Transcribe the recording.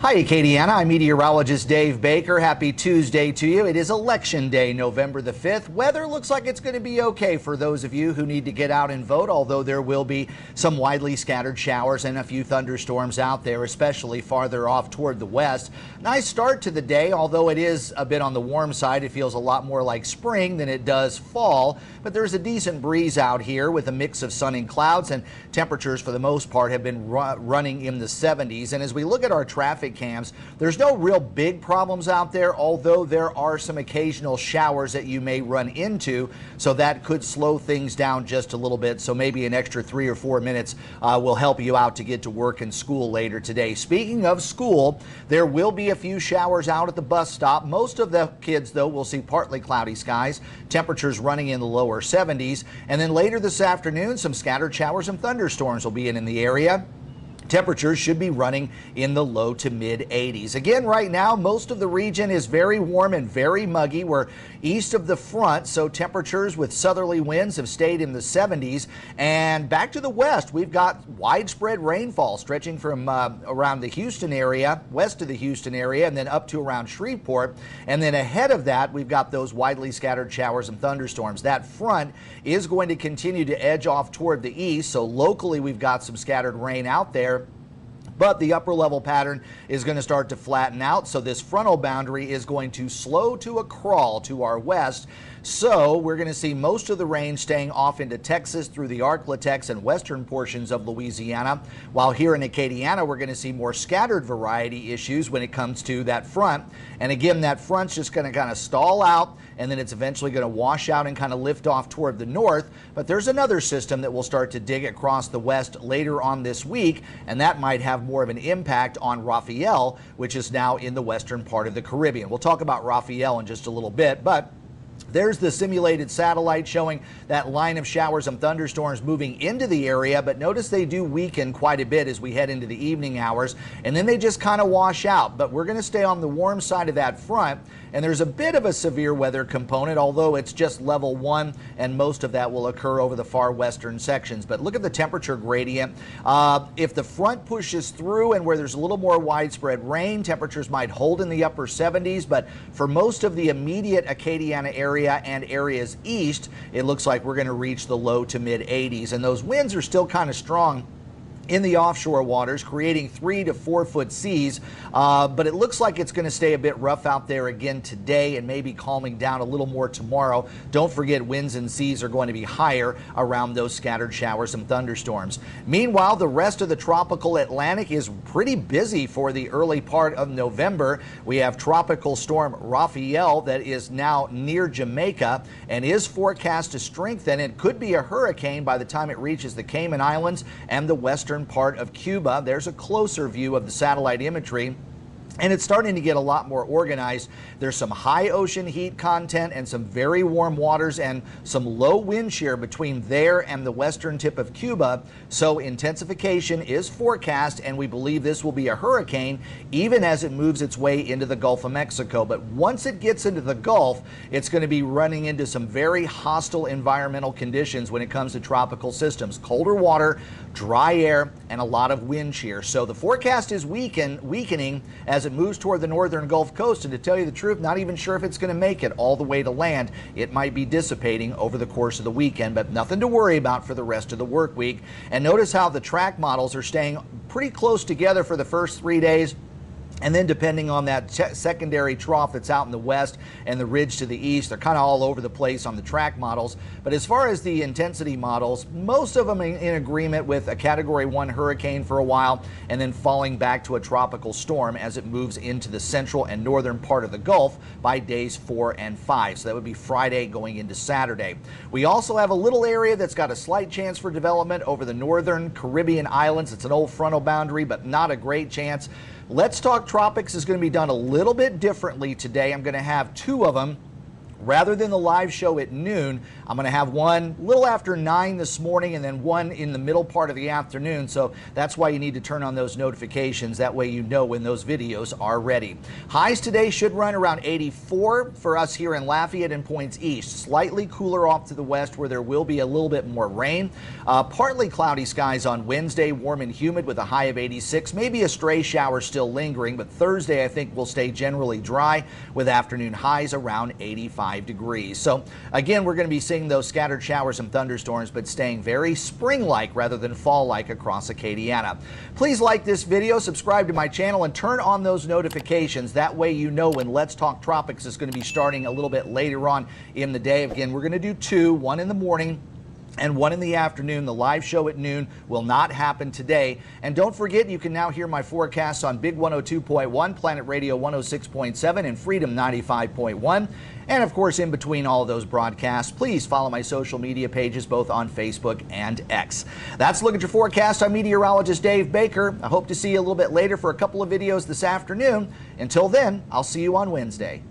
Hi, Acadiana. I'm meteorologist Dave Baker. Happy Tuesday to you. It is Election Day, November the 5th. Weather looks like it's going to be okay for those of you who need to get out and vote, although there will be some widely scattered showers and a few thunderstorms out there, especially farther off toward the west. Nice start to the day, although it is a bit on the warm side. It feels a lot more like spring than it does fall, but there's a decent breeze out here with a mix of sun and clouds, and temperatures for the most part have been running in the 70s. And as we look at our traffic cams, there's no real big problems out there, although there are some occasional showers that you may run into, so that could slow things down just a little bit. So maybe an extra 3 or 4 minutes will help you out to get to work and school later today. Speaking of school, there will be a few showers out at the bus stop. Most of the kids, though, will see partly cloudy skies, temperatures running in the lower 70s, and then later this afternoon, some scattered showers and thunderstorms will be in the area. Temperatures should be running in the low to mid 80s. Again, right now, most of the region is very warm and very muggy. We're east of the front, so temperatures with southerly winds have stayed in the 70s. And back to the west, we've got widespread rainfall stretching from around the Houston area, west of the Houston area, and then up to around Shreveport. And then ahead of that, we've got those widely scattered showers and thunderstorms. That front is going to continue to edge off toward the east, so locally we've got some scattered rain out there. But the upper level pattern is going to start to flatten out, so this frontal boundary is going to slow to a crawl to our west. So we're going to see most of the rain staying off into Texas through the Arklatex and western portions of Louisiana, while here in Acadiana we're going to see more scattered variety issues when it comes to that front. And again, that front's just going to kind of stall out, and then it's eventually going to wash out and kind of lift off toward the north. But there's another system that will start to dig across the west later on this week, and that might have more of an impact on Rafael, which is now in the western part of the Caribbean. We'll talk about Rafael in just a little bit, but there's the simulated satellite showing that line of showers and thunderstorms moving into the area, but notice they do weaken quite a bit as we head into the evening hours, and then they just kind of wash out. But we're going to stay on the warm side of that front, and there's a bit of a severe weather component, although it's just level 1, and most of that will occur over the far western sections. But look at the temperature gradient. If the front pushes through and where there's a little more widespread rain, temperatures might hold in the upper 70s, but for most of the immediate Acadiana area and areas east, it looks like we're going to reach the low to mid 80s, and those winds are still kind of strong in the offshore waters, creating 3 to 4 foot seas, but it looks like it's going to stay a bit rough out there again today and maybe calming down a little more tomorrow. Don't forget, winds and seas are going to be higher around those scattered showers and thunderstorms. Meanwhile, the rest of the tropical Atlantic is pretty busy for the early part of November. We have tropical storm Rafael that is now near Jamaica and is forecast to strengthen. It could be a hurricane by the time it reaches the Cayman Islands and the western part of Cuba. There's a closer view of the satellite imagery, and it's starting to get a lot more organized. There's some high ocean heat content and some very warm waters and some low wind shear between there and the western tip of Cuba. So intensification is forecast, and we believe this will be a hurricane even as it moves its way into the Gulf of Mexico. But once it gets into the Gulf, it's going to be running into some very hostile environmental conditions when it comes to tropical systems. Colder water, dry air, and a lot of wind shear. So the forecast is weakening as it moves toward the northern Gulf Coast, and to tell you the truth, not even sure if it's going to make it all the way to land. It might be dissipating over the course of the weekend, but nothing to worry about for the rest of the work week. And notice how the track models are staying pretty close together for the first 3 days. And then depending on that secondary trough that's out in the west and the ridge to the east, they're kind of all over the place on the track models. But as far as the intensity models, most of them in agreement with a Category 1 hurricane for a while and then falling back to a tropical storm as it moves into the central and northern part of the Gulf by days 4 and 5. So that would be Friday going into Saturday. We also have a little area that's got a slight chance for development over the northern Caribbean islands. It's an old frontal boundary, but not a great chance. Let's Talk Tropics is going to be done a little bit differently today. I'm going to have 2 of them Rather than the live show at noon, I'm going to have one a little after 9 this morning and then one in the middle part of the afternoon. So that's why you need to turn on those notifications. That way you know when those videos are ready. Highs today should run around 84 for us here in Lafayette and points east. Slightly cooler off to the west where there will be a little bit more rain. Partly cloudy skies on Wednesday, warm and humid with a high of 86. Maybe a stray shower still lingering, but Thursday I think will stay generally dry with afternoon highs around 85 degrees. So again, we're going to be seeing those scattered showers and thunderstorms, but staying very spring-like rather than fall-like across Acadiana. Please like this video, subscribe to my channel, and turn on those notifications. That way you know when Let's Talk Tropics is going to be starting a little bit later on in the day. Again, we're going to do two, one in the morning and one in the afternoon. The live show at noon will not happen today. And don't forget, you can now hear my forecasts on Big 102.1, Planet Radio 106.7, and Freedom 95.1. And of course, in between all of those broadcasts, please follow my social media pages, both on Facebook and X. That's a look at your forecast. I'm meteorologist Dave Baker. I hope to see you a little bit later for a couple of videos this afternoon. Until then, I'll see you on Wednesday.